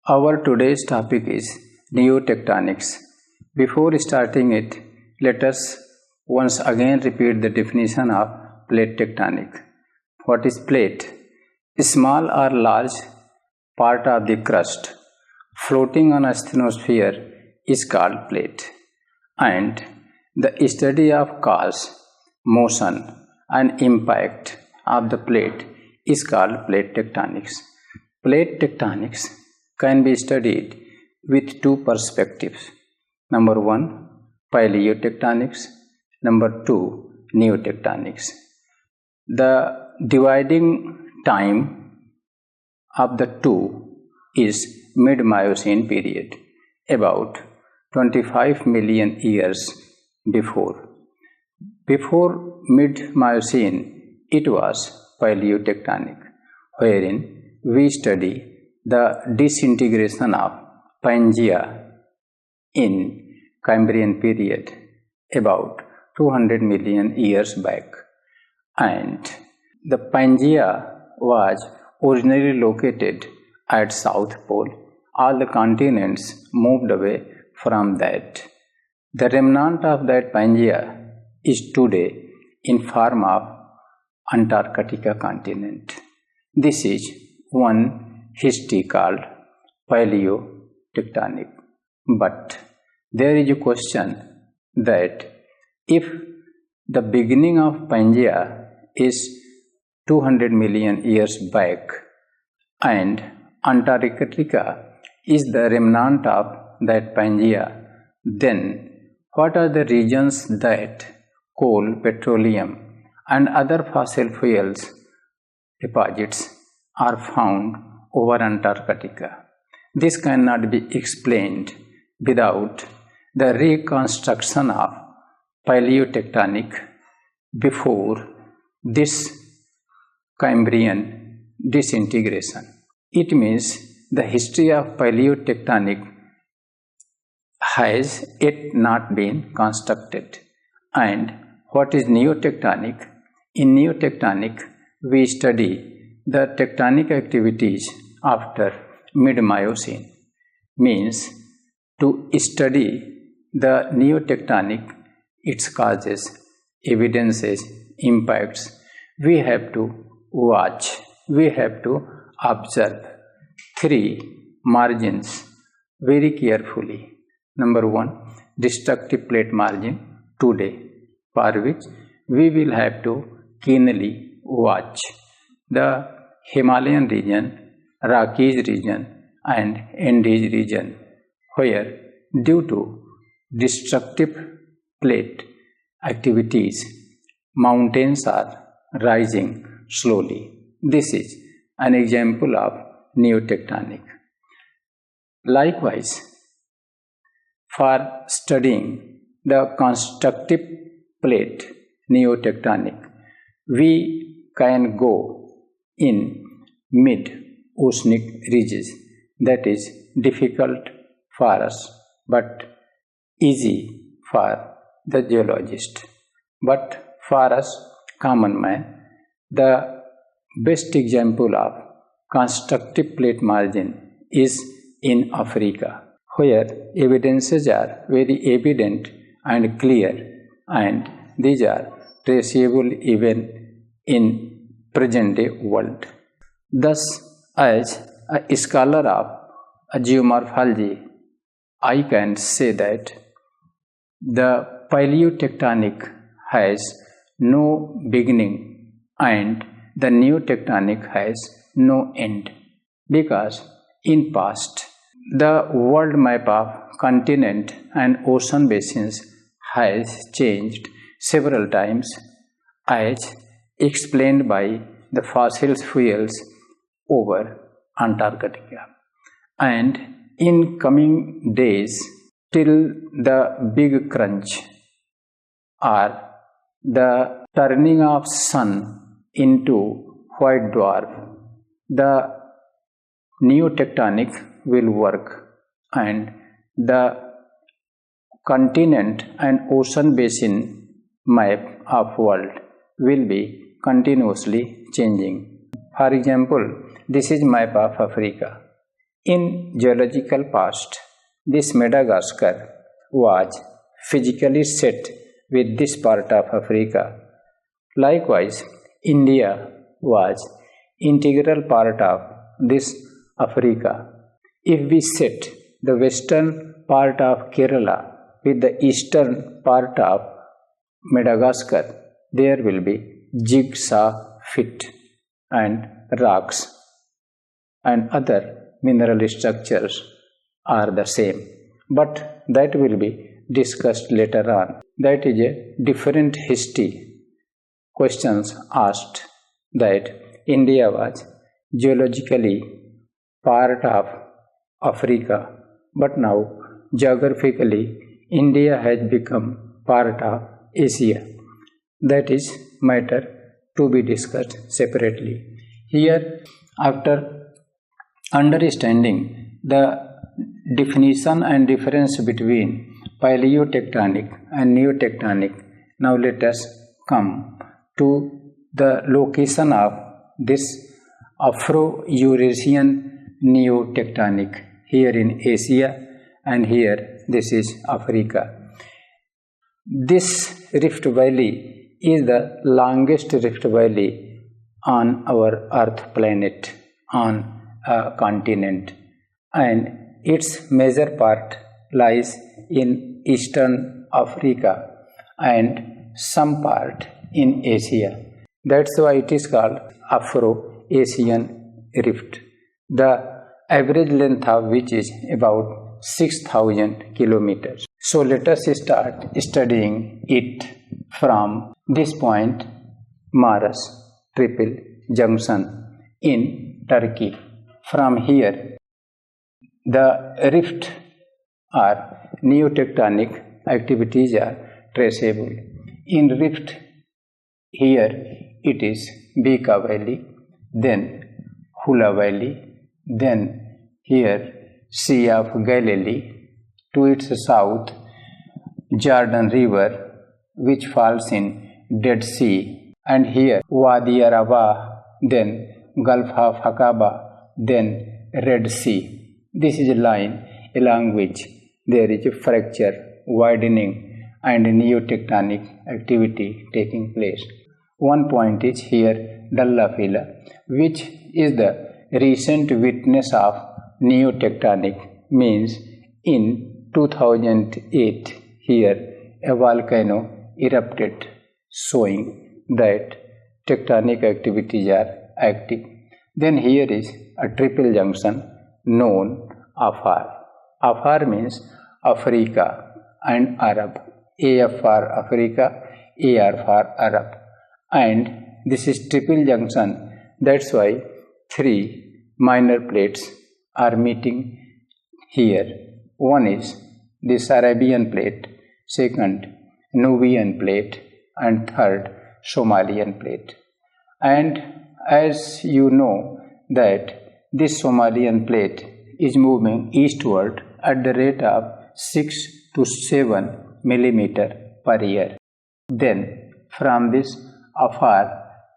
Our today's topic is neotectonics. Before starting it, let us once again repeat the definition of plate tectonic. What is plate? A small or large part of the crust floating on a asthenosphere is called plate, and the study of cause, motion, and impact of the plate is called plate tectonics. Plate tectonics can be studied with two perspectives. Number one, paleotectonics. Number two, neotectonics. The dividing time of the two is mid-Miocene period, about 25 million years before. Before mid-Miocene, it was paleotectonic, wherein we study the disintegration of Pangea in Cambrian period about 200 million years back, and the Pangea was originally located at South Pole. All the continents moved away from that. The remnant of that Pangea is today in form of Antarctica continent. This is one history called paleotectonic. But there is a question that if the beginning of Pangea is 200 million years back and Antarctica is the remnant of that Pangea, then what are the regions that coal, petroleum, and other fossil fuels deposits are found over Antarctica? This cannot be explained without the reconstruction of paleotectonic before this Cambrian disintegration. It means the history of paleotectonic has yet not been constructed. And what is neotectonic? In neotectonic, we study the tectonic activities after mid-Miocene. Means to study the neotectonic, its causes, evidences, impacts, we have to watch, we have to observe three margins very carefully. Number one, destructive plate margin today, for which we will have to keenly watch the Himalayan region, Rockies region, and Andes region, where due to destructive plate activities, mountains are rising slowly. This is an example of neotectonic. Likewise, for studying the constructive plate neotectonic, we can go in mid-oceanic ridges. That is difficult for us but easy for the geologist. But for us, common man, the best example of constructive plate margin is in Africa, where evidences are very evident and clear, and these are traceable even in present-day world. Thus, as a scholar of geomorphology, I can say that the paleotectonic has no beginning and the neotectonic has no end, because in past the world map of continent and ocean basins has changed several times, as explained by the fossil fuels over Antarctica. And in coming days, till the big crunch or the turning of sun into white dwarf, the neotectonic will work and the continent and ocean basin map of world will be continuously changing. For example, this is map of Africa. In geological past, this Madagascar was physically set with this part of Africa. Likewise, India was integral part of this Africa. If we set the western part of Kerala with the eastern part of Madagascar, there will be jigsaw fit and rocks and other mineral structures are the same, but that will be discussed later on. That is a different history. Questions asked that India was geologically part of Africa, but now geographically India has become part of Asia. That is matter to be discussed separately. Here, after understanding the definition and difference between paleotectonic and neotectonic, now let us come to the location of this Afro-Eurasian neotectonic here in Asia, and here this is Africa. This Rift Valley is the longest rift valley on our Earth planet, on a continent, and its major part lies in Eastern Africa and some part in Asia. That's why it is called Afro-Asian Rift, the average length of which is about 6,000 kilometers. So let us start studying it from this point, Mars Triple Junction in Turkey. From here, the rift or neotectonic activities are traceable. In rift, here it is Bekaa Valley, then Hula Valley, then here Sea of Galilee, to its south Jordan River which falls in Dead Sea, and here Wadi Araba, then Gulf of Aqaba, then Red Sea. This is a line along which there is a fracture, widening and neotectonic activity taking place. One point is here Dallafila, which is the recent witness of neotectonic, means in 2008 here a volcano erupted, showing that tectonic activities are active. Then here is a triple junction known Afar. Afar means Africa and Arab. AF for Africa, AR for Arab. And this is triple junction. That's why three minor plates are meeting here. One is this Arabian plate, second Nubian plate, and third Somalian plate. And as you know that this Somalian plate is moving eastward at the rate of 6 to 7 millimeter per year. Then from this Afar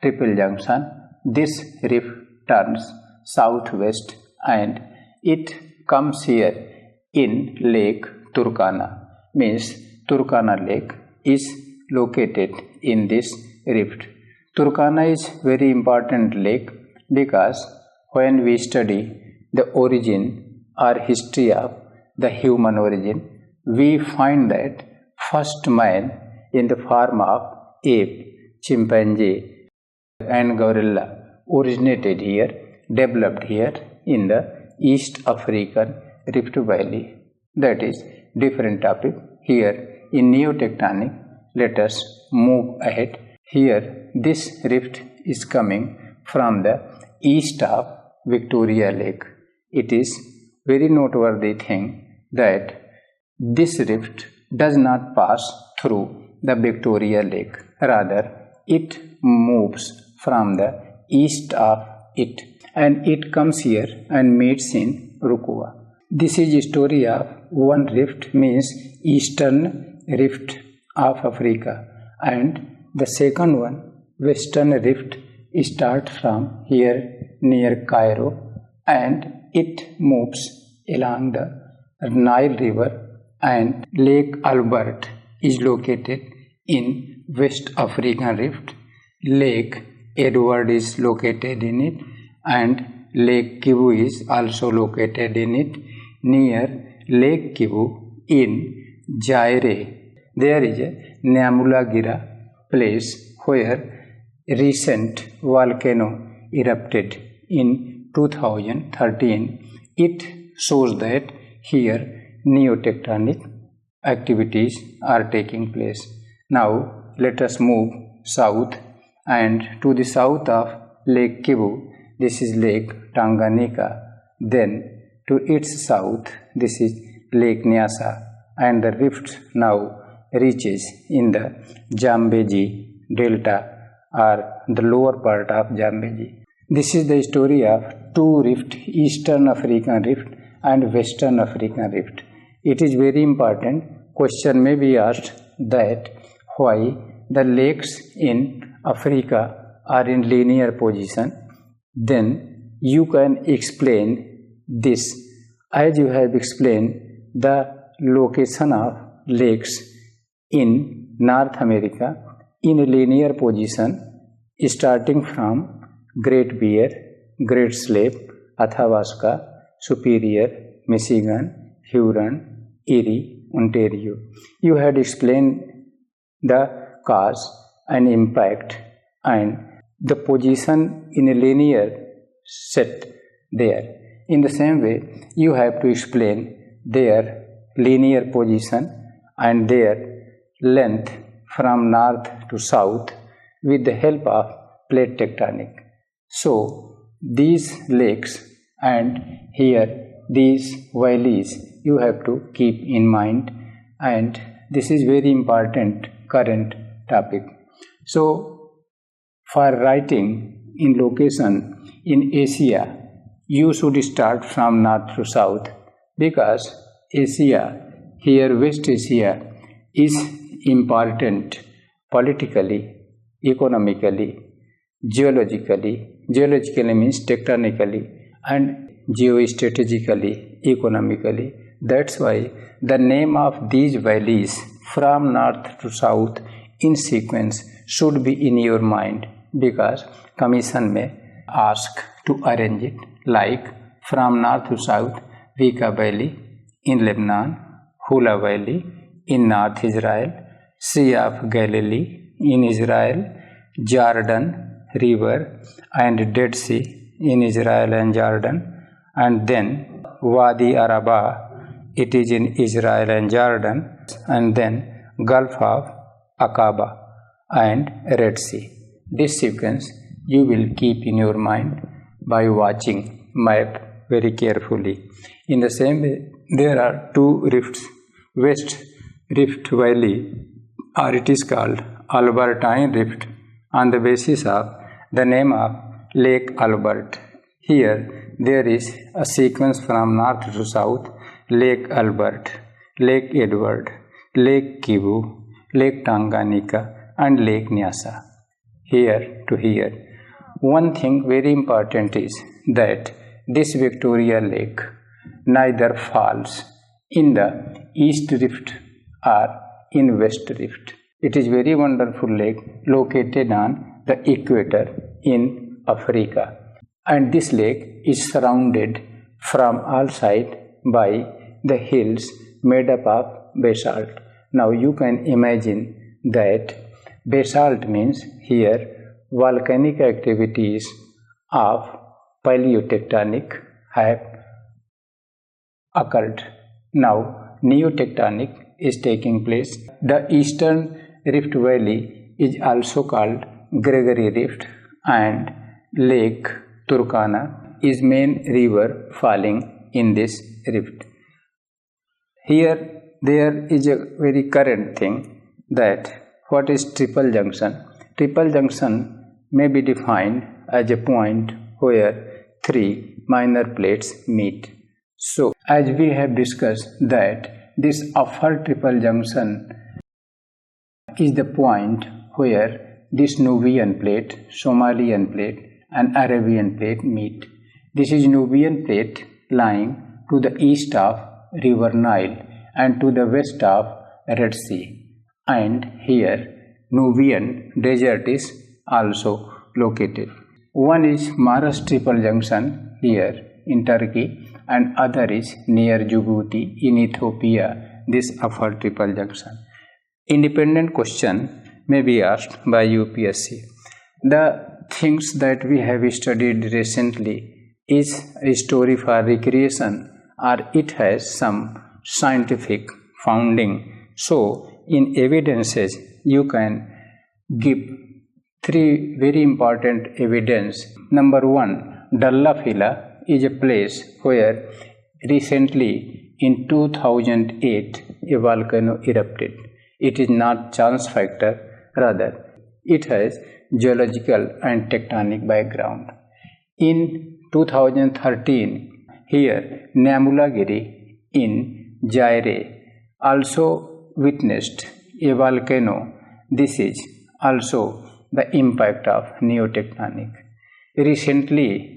triple junction, this rift turns southwest and it comes here in Lake Turkana. Means Turkana Lake is located in this rift. Turkana is very important lake because when we study the origin or history of the human origin, we find that first man in the form of ape, chimpanzee and gorilla originated here, developed here in the East African Rift Valley. That is different topic. Here in neotectonic, let us move ahead. Here this rift is coming from the east of Victoria Lake. It is very noteworthy thing that this rift does not pass through the Victoria Lake. Rather, it moves from the east of it and it comes here and meets in Rukwa. This is a story of one rift, means Eastern Rift of Africa, and the second one, Western Rift, starts from here near Cairo and it moves along the Nile River, and Lake Albert is located in West African Rift. Lake Edward is located in it, and Lake Kivu is also located in it. Near Lake Kivu in Zaire, there is a Nyamulagira place where recent volcano erupted in 2013. It shows that here neotectonic activities are taking place. Now let us move south, and to the south of Lake Kivu, this is Lake Tanganyika. Then to its south, this is Lake Nyasa, and the rift now reaches in the Zambezi Delta, or the lower part of Zambezi. This is the story of two rifts, Eastern African Rift and Western African Rift. It is very important. Question may be asked that why the lakes in Africa are in linear position. Then you can explain this as you have explained the location of lakes in North America in a linear position starting from Great Bear, Great Slave, Athabasca, Superior, Michigan, Huron, Erie, Ontario. You had explained the cause and impact and the position in a linear set there. In the same way, you have to explain their linear position and their length from north to south with the help of plate tectonic. So, these lakes and here these valleys you have to keep in mind, and this is very important current topic. So, for writing in location in Asia, you should start from north to south, because Asia, here West Asia, is important politically, economically, geologically means tectonically, and geostrategically, economically. That's why the name of these valleys from north to south in sequence should be in your mind, because commission may ask to arrange it like from north to south: Vika Valley in Lebanon, Hula Valley in North Israel, Sea of Galilee in Israel, Jordan River and Dead Sea in Israel and Jordan, and then Wadi Araba, it is in Israel and Jordan, and then Gulf of Aqaba and Red Sea. This sequence you will keep in your mind by watching map very carefully. In the same way, there are two rifts. West Rift Valley, or it is called Albertine Rift, on the basis of the name of Lake Albert. Here there is a sequence from north to south: Lake Albert, Lake Edward, Lake Kivu, Lake Tanganyika, and Lake Nyasa. Here to here. One thing very important is that this Victoria Lake neither falls in the East Rift or in West Rift. It is very wonderful lake located on the equator in Africa, and this lake is surrounded from all sides by the hills made up of basalt. Now you can imagine that basalt means here volcanic activities of paleotectonic have occurred. Now neotectonic is taking place. The Eastern Rift Valley is also called Gregory Rift, and Lake Turkana is main river falling in this rift. Here there is a very current thing, that what is triple junction? Triple junction may be defined as a point where three minor plates meet. So as we have discussed that this upper triple junction is the point where this Nubian plate, Somalian plate and Arabian plate meet. This is Nubian plate lying to the east of River Nile and to the west of Red Sea. And here Nubian desert is also located. One is Mars Triple Junction here in Turkey and other is near Djibouti in Ethiopia, this Afar Triple Junction. Independent question may be asked by UPSC. The things that we have studied recently is a story for recreation or it has some scientific founding. So in evidences you can give three very important evidence. Number one, Dallafila is a place where recently in 2008 a volcano erupted. It is not chance factor, rather it has geological and tectonic background. In 2013 here Namulagiri in Zaire also witnessed a volcano. This is also the impact of neotectonic. Recently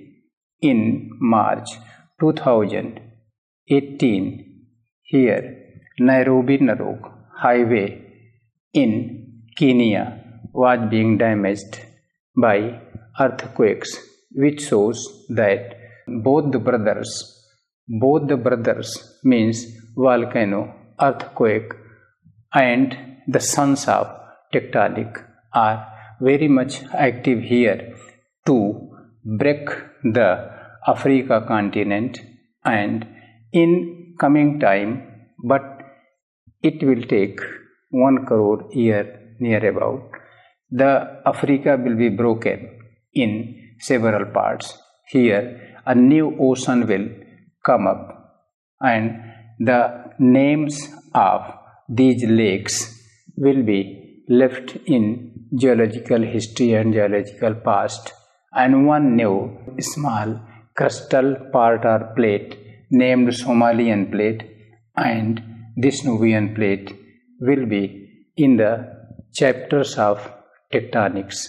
in March 2018 here Nairobi-Narok highway in Kenya was being damaged by earthquakes, which shows that both the brothers means volcano, earthquake and the sons of tectonic are very much active here to break the Africa continent, and in coming time, but it will take 1 crore year near about, the Africa will be broken in several parts. Here a new ocean will come up and the names of these lakes will be left in geological history and geological past, and one new small crystal part or plate named Somalian plate and this Nubian plate will be in the chapters of tectonics.